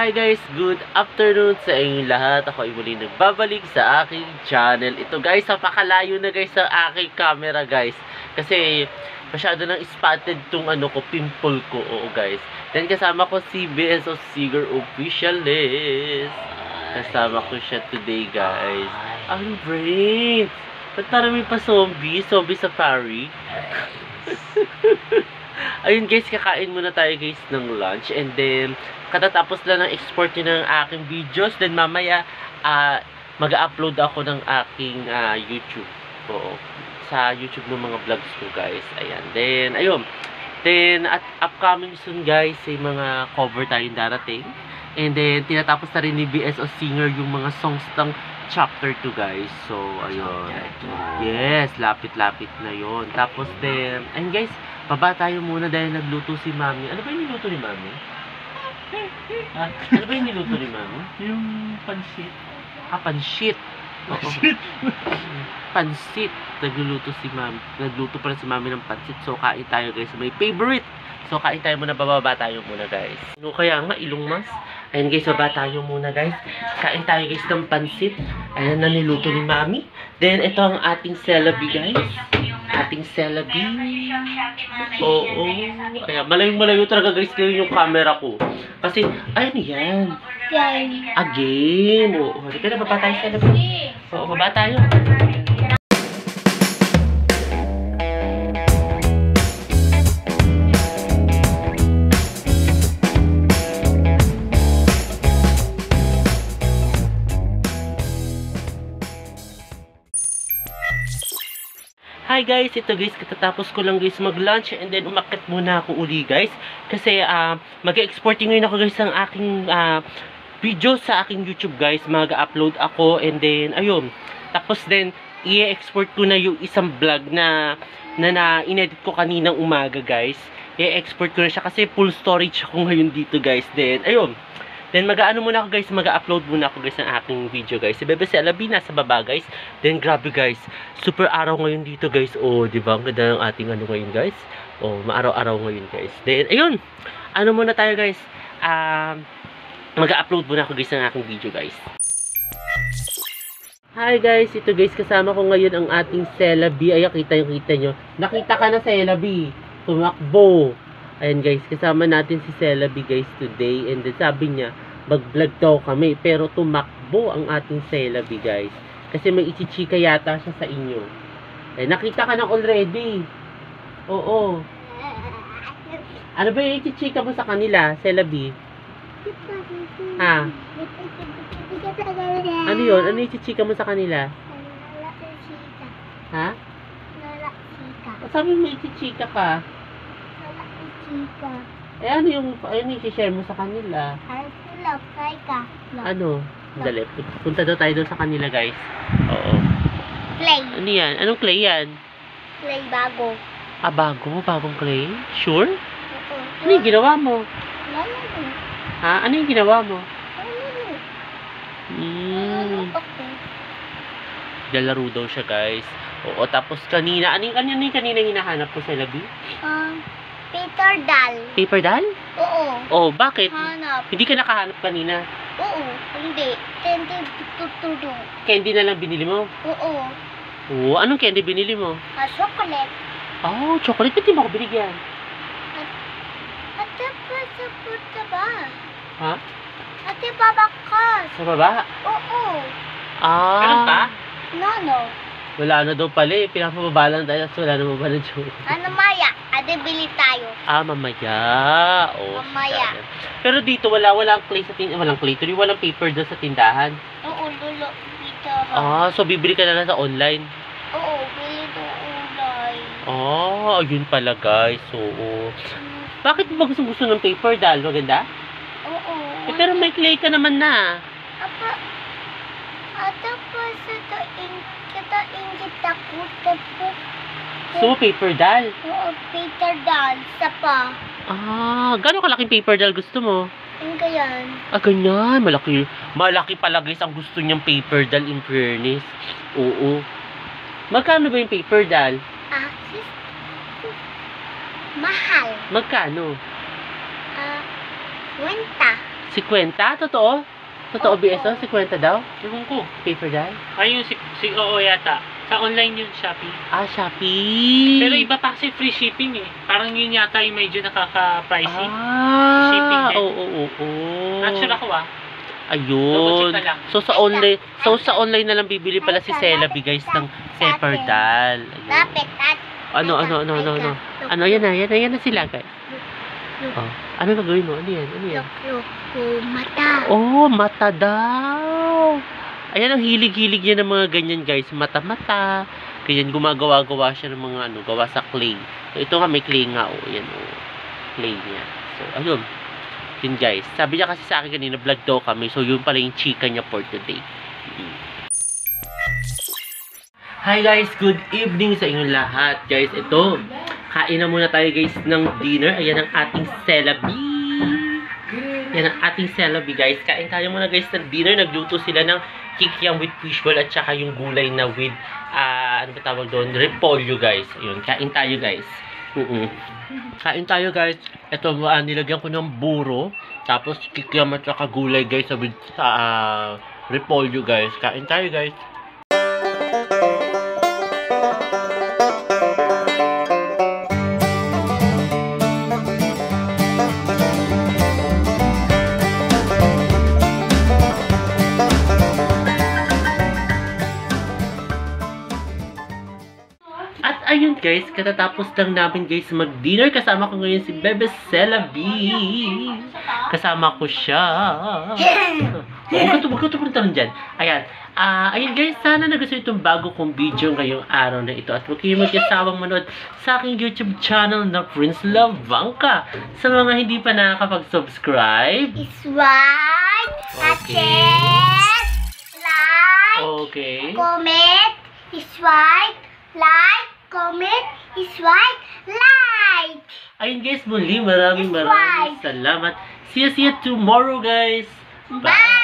Hi guys, good afternoon sa inyong lahat. Ako ay muli nagbabalik sa aking channel. Ito guys, napakalayo na guys sa aking camera guys. Kasi masyado nang spotted tong pimple ko. Oo guys. Then kasama ko si BS of Seeger Officialist. Kasama ko siya today guys. Ang brains! Ba't parang may pa zombie? Zombie safari? Ayun guys, kakain muna tayo guys ng lunch. And then, katatapos lang ng export nyo ng aking videos. Then mamaya, mag-upload ako ng aking YouTube. Oo, sa YouTube ng mga vlogs ko guys. Ayan. Then, ayun. Then, at upcoming soon guys, ay mga cover tayong darating. And then, tinatapos na rin ni BS o Singer yung mga songs ng chapter 2 guys. So, ayun. Yes, lapit-lapit na yon. Tapos then, ayun guys, baba tayo muna dahil nagluto si Mami. Ano ba yung niluto ni Mami? Ano ba yung niluto ni Mami? Yung pansit. Pansit. Pansit. Pansit. Nagluluto si Mami. Nagluto pala si Mami ng pansit. So, kain tayo guys. May favorite. So, kain tayo muna. Bababa tayo muna guys. Ano kaya nga? Ilong mas? Ayan guys, baba tayo muna guys. Kain tayo guys ng pansit. Ayan na niluto ni Mami. Then, ito ang ating celebi guys. Ating celebi. Oo. Ayan, malayong-malayo talaga guys yung camera ko. Kasi, ayun yan. Again. Oo. Kaya baba tayo celebi. Oo, baba tayo. Hi guys, ito guys, katatapos ko lang guys mag-lunch and then umakyat muna ako uli guys. Kasi mag-exporting ngayon ako guys ng aking video sa aking YouTube guys. Mag-upload ako and then ayun. Tapos then i-export ko na yung isang vlog na in-edit ko kaninang umaga guys. I-export ko na siya kasi full storage ako ngayon dito guys. Then ayun. Then mag-ano muna ako guys, mag-upload muna ako guys ng aking video guys. Si Bebe Celebi nasa baba guys. Then grabe guys, super araw ngayon dito guys. Oh, di ba? Ang ganda ng ating ngayon guys. Oh, maaraw-araw ngayon guys. Then ayun, ano muna tayo guys. Mag-upload muna ako guys ng aking video guys. Hi guys, ito guys, kasama ko ngayon ang ating Celebi. Ay, kita nyo. Nakita ka na Celebi. Tumakbo. Ayan guys, kasama natin si Celebi guys today. And then sabi niya, mag-vlog daw kami. Pero tumakbo ang ating Celebi guys. Kasi may ichichika yata siya sa inyo. Eh, nakita ka na already. Oo. Ano ba yung ichichika mo sa kanila, Celebi? Ha? Ano yun? Ano yung ichichika mo sa kanila? Ha? Sabi mo ichichika ka. Eh, ano yung i-share mo sa kanila? Ano? Dali, punta daw tayo doon sa kanila, guys. Oo. Clay. Ano yan? Anong clay yan? Clay bago. Bago? Bagong clay? Sure? Oo. Ano yung ginawa mo? Lalo. Ha? Ano yung ginawa mo? Lalo. Okay. Lalaro daw siya, guys. Oo, tapos kanina, ano yung kanina hinahanap ko sa labi? Paper doll. Paper doll? Oo. Oh, bakit? Hanap. Hindi ka nakahanap kanina. Oo. Hindi. Candy tutudo. Candy na lang binili mo? Oo. Oo, anong candy binili mo? Chocolate. Oh, chocolate. Ba't di mo ako binigyan? Ate pa sa puta ba? Ha? Ate babakas. Sa baba? Oo. Ganun pa? No. Wala na daw pala eh. Pinapababa lang tayo. Wala na mo ba na joke? Ano maya? Ate bili tayo. Mamaya. Oh, Mamaya. sana. Pero dito walang clay sa tindahan. Walang clay. Tuloy walang paper doon sa tindahan. Oo, lulo. Dito. So bibili ka na lang sa online. Oo, bili doon ulay. Ayun pala guys. Oo. Bakit mo ba gusto ng paper doll? Maganda? Oo. Pero may clay ka naman na. Ate pa sa kita ingit ako. So, paper doll? Oo, paper doll. Sa pa. Gano'ng kalaking paper doll gusto mo? Ang ganyan. Ganyan. Malaki pala guys ang gusto niyang paper doll in fairness. Oo. Magkano ba yung paper doll? Mahal. Magkano? 50. 50? Totoo? Totoo, BSO? 50 daw? Ewan ko. Paper doll? Ay, yung oo yata. Sa online yun, Shopee. Ah, Shopee. Pero iba pa kasi free shipping eh. Parang yun yata yung medyo nakaka-pricey. Ah, Shipping din. oo. Not sure ako Ayun. Double check na lang. So sa online na lang bibili pala si Celabi guys ng paper doll. Ayun. Lapit at Ano? Ano, yan na sila guys. Oh, ano gagawin mo? Ano yan? Look, mata. Oh, mata daw. Ayan ang hilig-hilig niya ng mga ganyan guys. Mata-mata. Ganyan, gumagawa-gawa siya ng mga gawa sa clay. So, ito nga may clay nga. Oh, yan clay niya. So, ayun. Yun guys. Sabi niya kasi sa akin kanina, vlog daw kami. So, yun pala yung chika niya for today. Hi guys, good evening sa inyong lahat. Guys, ito. Kain na muna tayo guys ng dinner. Ayan ang ating Celabi. Yan ang ating Celabi guys. Kain tayo muna guys ng dinner. Nagluto sila ng kikiam with fishball at saka yung gulay na with, ano ba tawag doon? Repolyo guys. Ayun, kain tayo guys. Kain tayo guys. Ito, nilagyan ko ng buro. Tapos kikiam at saka gulay guys with repolyo guys. Kain tayo guys. At ayun guys, katatapos lang namin guys mag-dinner. Kasama ko ngayon si Bebe Celabi. Kasama ko siya. Huwag ka pupunta rin dyan. Ayan. Ayun guys, sana nagustuhan itong bago kong video ngayong araw na ito. At huwag kayong mag-asawang manood sa aking YouTube channel na Prince Lavanca. Sa mga hindi pa nakakapag-subscribe. Swipe, share, like, Okay. comment, swipe, like, comment, swipe, like. Ayun guys, muli maraming salamat. See you tomorrow guys. Bye!